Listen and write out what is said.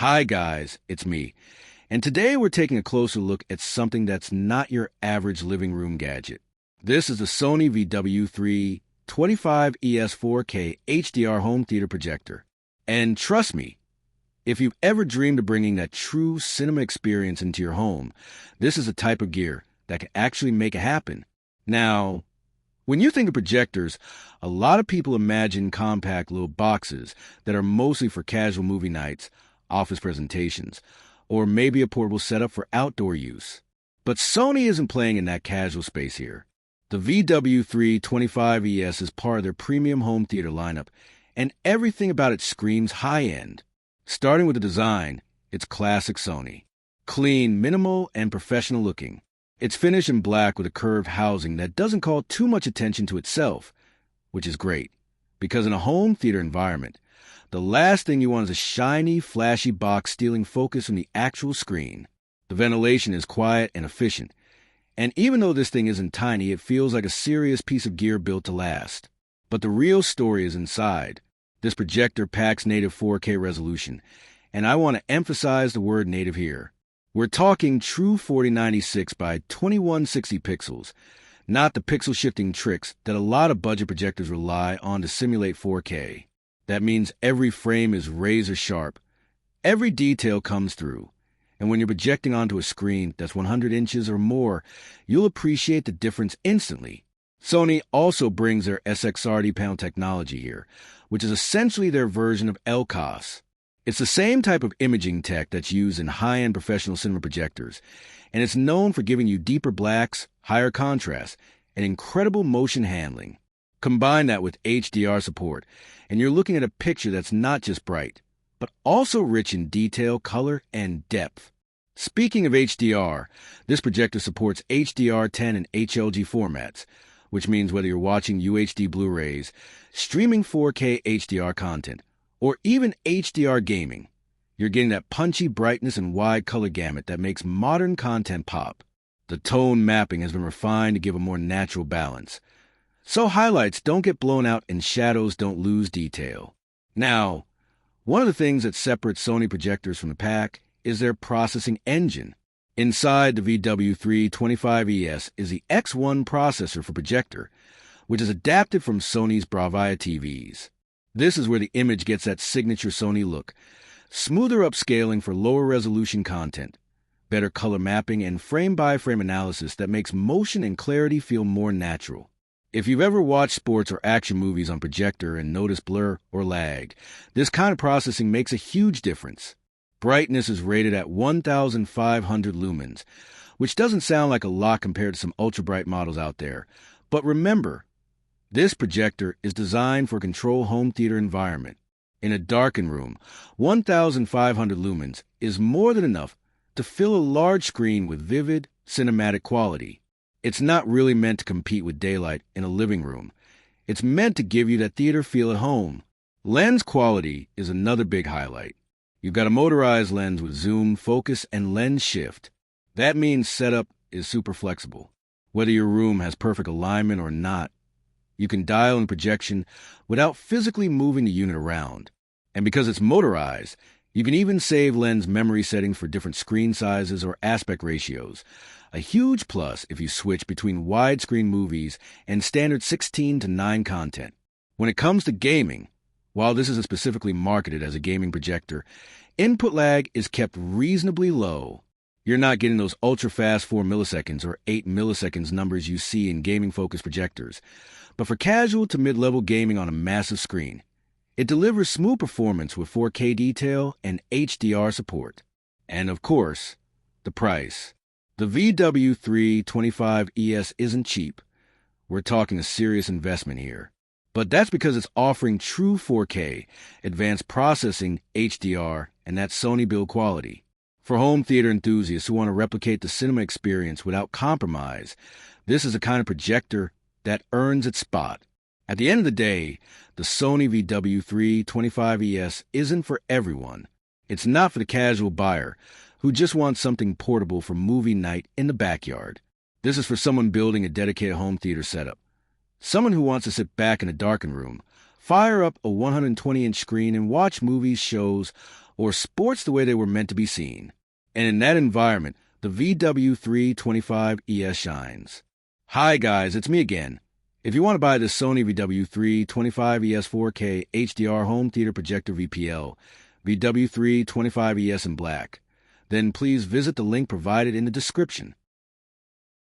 Hi guys, it's me. And today we're taking a closer look at something that's not your average living room gadget. This is the Sony VW325ES 4K HDR Home Theater Projector. And trust me, if you've ever dreamed of bringing that true cinema experience into your home, this is a type of gear that can actually make it happen. Now, when you think of projectors, a lot of people imagine compact little boxes that are mostly for casual movie nights, office presentations, or maybe a portable setup for outdoor use. But Sony isn't playing in that casual space here. The VW325ES is part of their premium home theater lineup, and everything about it screams high-end. Starting with the design, it's classic Sony. Clean, minimal, and professional looking. It's finished in black with a curved housing that doesn't call too much attention to itself, which is great, because in a home theater environment, the last thing you want is a shiny, flashy box stealing focus from the actual screen. The ventilation is quiet and efficient, and even though this thing isn't tiny, it feels like a serious piece of gear built to last. But the real story is inside. This projector packs native 4K resolution, and I want to emphasize the word native here. We're talking true 4096 by 2160 pixels, not the pixel-shifting tricks that a lot of budget projectors rely on to simulate 4K. That means every frame is razor-sharp. Every detail comes through. And when you're projecting onto a screen that's 100 inches or more, you'll appreciate the difference instantly. Sony also brings their SXRD panel technology here, which is essentially their version of LCOS. It's the same type of imaging tech that's used in high-end professional cinema projectors, and it's known for giving you deeper blacks, higher contrast, and incredible motion handling. Combine that with HDR support, and you're looking at a picture that's not just bright, but also rich in detail, color, and depth. Speaking of HDR, this projector supports HDR10 and HLG formats, which means whether you're watching UHD Blu-rays, streaming 4K HDR content, or even HDR gaming, you're getting that punchy brightness and wide color gamut that makes modern content pop. The tone mapping has been refined to give a more natural balance, so highlights don't get blown out and shadows don't lose detail. Now, one of the things that separates Sony projectors from the pack is their processing engine. Inside the VW325ES is the X1 processor for projector, which is adapted from Sony's Bravia TVs. This is where the image gets that signature Sony look, smoother upscaling for lower resolution content, better color mapping, and frame-by-frame analysis that makes motion and clarity feel more natural. If you've ever watched sports or action movies on projector and noticed blur or lag, this kind of processing makes a huge difference. Brightness is rated at 1,500 lumens, which doesn't sound like a lot compared to some ultra-bright models out there. But remember, this projector is designed for a controlled home theater environment. In a darkened room, 1,500 lumens is more than enough to fill a large screen with vivid, cinematic quality. It's not really meant to compete with daylight in a living room. It's meant to give you that theater feel at home. Lens quality is another big highlight. You've got a motorized lens with zoom, focus, and lens shift. That means setup is super flexible. Whether your room has perfect alignment or not, you can dial in projection without physically moving the unit around. And because it's motorized, you can even save lens memory settings for different screen sizes or aspect ratios. A huge plus if you switch between widescreen movies and standard 16:9 content. When it comes to gaming, while this isn't specifically marketed as a gaming projector, input lag is kept reasonably low. You're not getting those ultra-fast 4 milliseconds or 8 milliseconds numbers you see in gaming-focused projectors. But for casual to mid-level gaming on a massive screen, it delivers smooth performance with 4K detail and HDR support. And of course, the price. The VW325ES isn't cheap. We're talking a serious investment here. But that's because it's offering true 4K, advanced processing, HDR, and that Sony build quality. For home theater enthusiasts who want to replicate the cinema experience without compromise, this is the kind of projector that earns its spot. At the end of the day, the Sony VW325ES isn't for everyone. It's not for the casual buyer who just wants something portable for movie night in the backyard. This is for someone building a dedicated home theater setup. Someone who wants to sit back in a darkened room, fire up a 120-inch screen and watch movies, shows, or sports the way they were meant to be seen. And in that environment, the VW325ES shines. Hi guys, it's me again. If you want to buy the Sony VW325ES 4K HDR Home Theater Projector VPL, VW325ES in black, then please visit the link provided in the description.